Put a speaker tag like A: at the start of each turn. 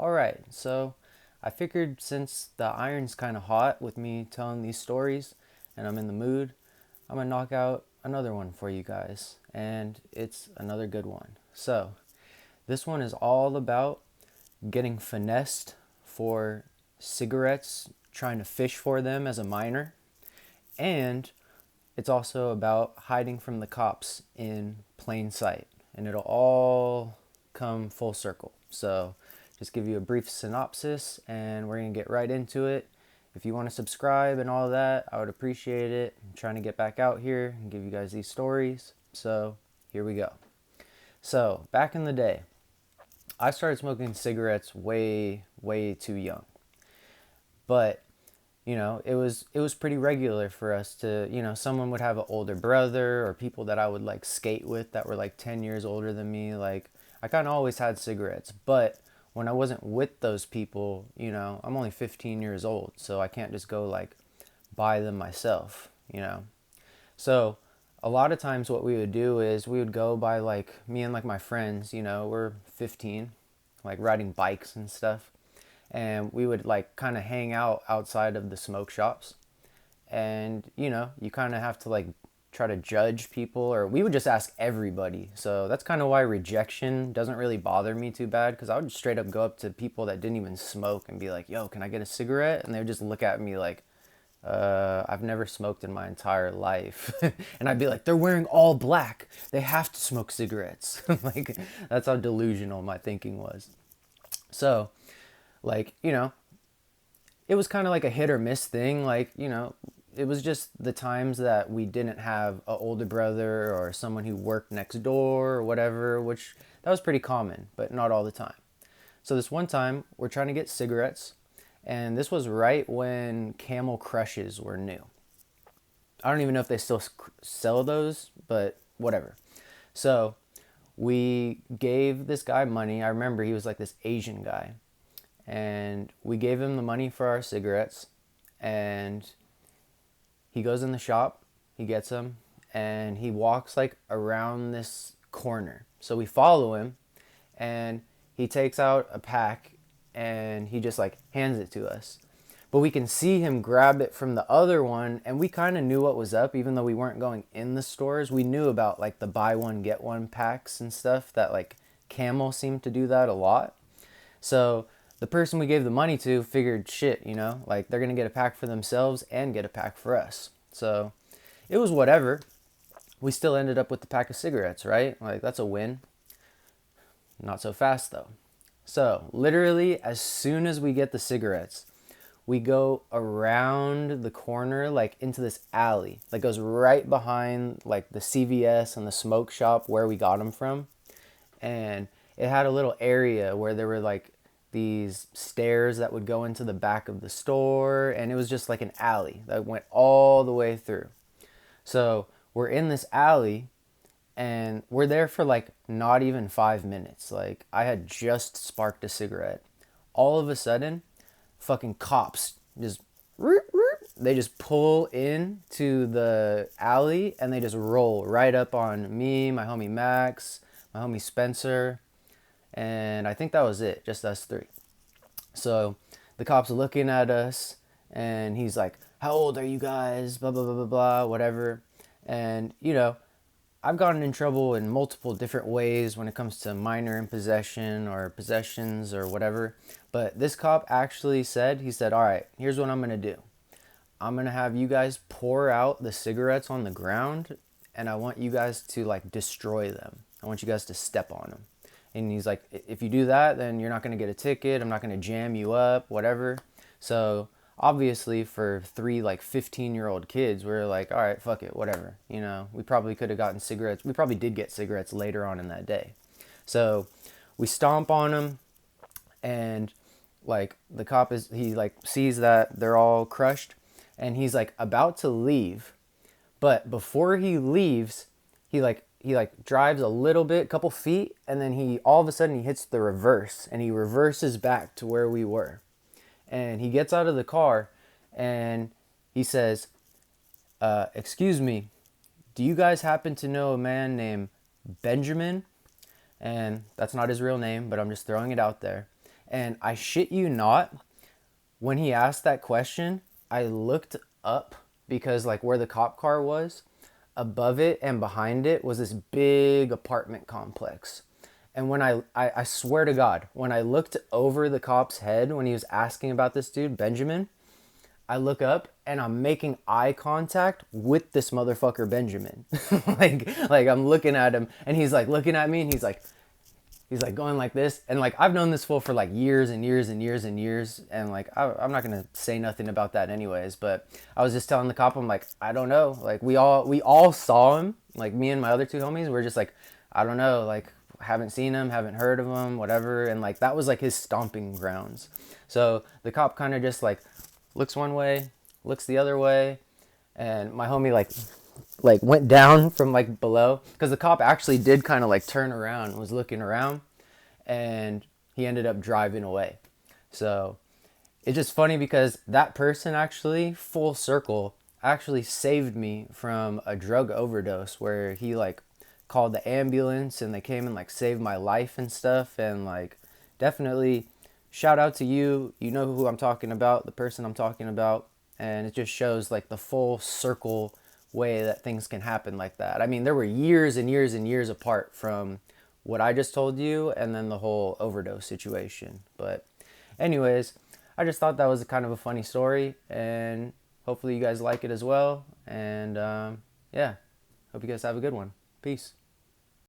A: Alright, so I figured since the iron's kind of hot with me telling these stories and I'm in the mood, I'm gonna knock out another one for you guys. And it's another good one. So, this one is all about getting finessed for cigarettes, trying to fish for them as a minor, and it's also about hiding from the cops in plain sight. And it'll all come full circle. So, just give you a brief synopsis and we're going to get right into it. If you want to subscribe and all that, I would appreciate it. I'm trying to get back out here and give you guys these stories. So, here we go. So, back in the day, I started smoking cigarettes way too young. But it was pretty regular for us to, someone would have an older brother or people that I would like skate with that were like 10 years older than me. Like I kind of always had cigarettes, but when I wasn't with those people, I'm only 15 years old, so I can't just go like buy them myself. So a lot of times what we would do is we would go by like me and like my friends, we're 15, like riding bikes and stuff, and we would like kind of hang out outside of the smoke shops. And you kind of have to like try to judge people, or we would just ask everybody. So that's kind of why rejection doesn't really bother me too bad, because I would just straight up go up to people that didn't even smoke and be like, yo, can I get a cigarette? And they would just look at me like, I've never smoked in my entire life. And I'd be like, they're wearing all black, they have to smoke cigarettes. Like that's how delusional my thinking was. So like it was kind of like a hit or miss thing. Like it was just the times that we didn't have an older brother or someone who worked next door or whatever, which that was pretty common, but not all the time. So this one time we're trying to get cigarettes, and this was right when Camel Crushes were new. I don't even know if they still sell those, but whatever. So we gave this guy money. I remember he was like this Asian guy, and we gave him the money for our cigarettes, and he goes in the shop, he gets them, and he walks like around this corner. So we follow him, and he takes out a pack and he just like hands it to us. But we can see him grab it from the other one, and we kind of knew what was up, even though we weren't going in the stores. We knew about like the buy one get one packs and stuff, that like Camel seemed to do that a lot. So the person we gave the money to figured, shit, like they're gonna get a pack for themselves and get a pack for us. So it was whatever. We still ended up with the pack of cigarettes, right? Like that's a win. Not so fast though. So literally, as soon as we get the cigarettes, we go around the corner, like into this alley that goes right behind like the CVS and the smoke shop where we got them from. And it had a little area where there were like these stairs that would go into the back of the store, and it was just like an alley that went all the way through. So we're in this alley, and we're there for like not even 5 minutes. Like I had just sparked a cigarette. All of a sudden, fucking cops just they just pull into the alley and they just roll right up on me, my homie Max, my homie Spencer, and I think that was it, just us three. So the cops are looking at us, and he's like, how old are you guys? Blah, blah, blah, blah, blah, whatever. And, I've gotten in trouble in multiple different ways when it comes to minor in possession or possessions or whatever. But this cop actually said, he said, all right, here's what I'm going to do. I'm going to have you guys pour out the cigarettes on the ground, and I want you guys to like destroy them. I want you guys to step on them. And he's like, if you do that, then you're not going to get a ticket. I'm not going to jam you up, whatever. So obviously for three like 15-year-old kids, we're like, all right, fuck it, whatever. We probably could have gotten cigarettes. We probably did get cigarettes later on in that day. So we stomp on them, and like the cop he like sees that they're all crushed, and he's like about to leave. But before he leaves, he drives a little bit, couple feet, and then he all of a sudden he hits the reverse, and he reverses back to where we were. And he gets out of the car, and he says, excuse me, do you guys happen to know a man named Benjamin? And that's not his real name, but I'm just throwing it out there. And I shit you not, when he asked that question, I looked up because like where the cop car was, above it and behind it was this big apartment complex. And when I swear to God, when I looked over the cop's head when he was asking about this dude, Benjamin, I look up and I'm making eye contact with this motherfucker Benjamin. like I'm looking at him and he's like looking at me and he's like going like this, and like I've known this fool for like years and years and years and years, and like I'm not gonna say nothing about that anyways. But I was just telling the cop, I'm like, I don't know, like we all saw him, like me and my other two homies, we're just like, I don't know, like haven't seen him, haven't heard of him, whatever, and like that was like his stomping grounds. So the cop kind of just like looks one way, looks the other way, and my homie like went down from like below because the cop actually did kind of like turn around, was looking around, and he ended up driving away. So it's just funny because that person actually, full circle, actually saved me from a drug overdose where he like called the ambulance and they came and like saved my life and stuff. And like definitely shout out to you. You know who I'm talking about, the person I'm talking about. And it just shows like the full circle way that things can happen like that. I mean, there were years and years and years apart from what I just told you and then the whole overdose situation. But anyways, I just thought that was kind of a funny story, and hopefully you guys like it as well. And yeah, hope you guys have a good one. Peace.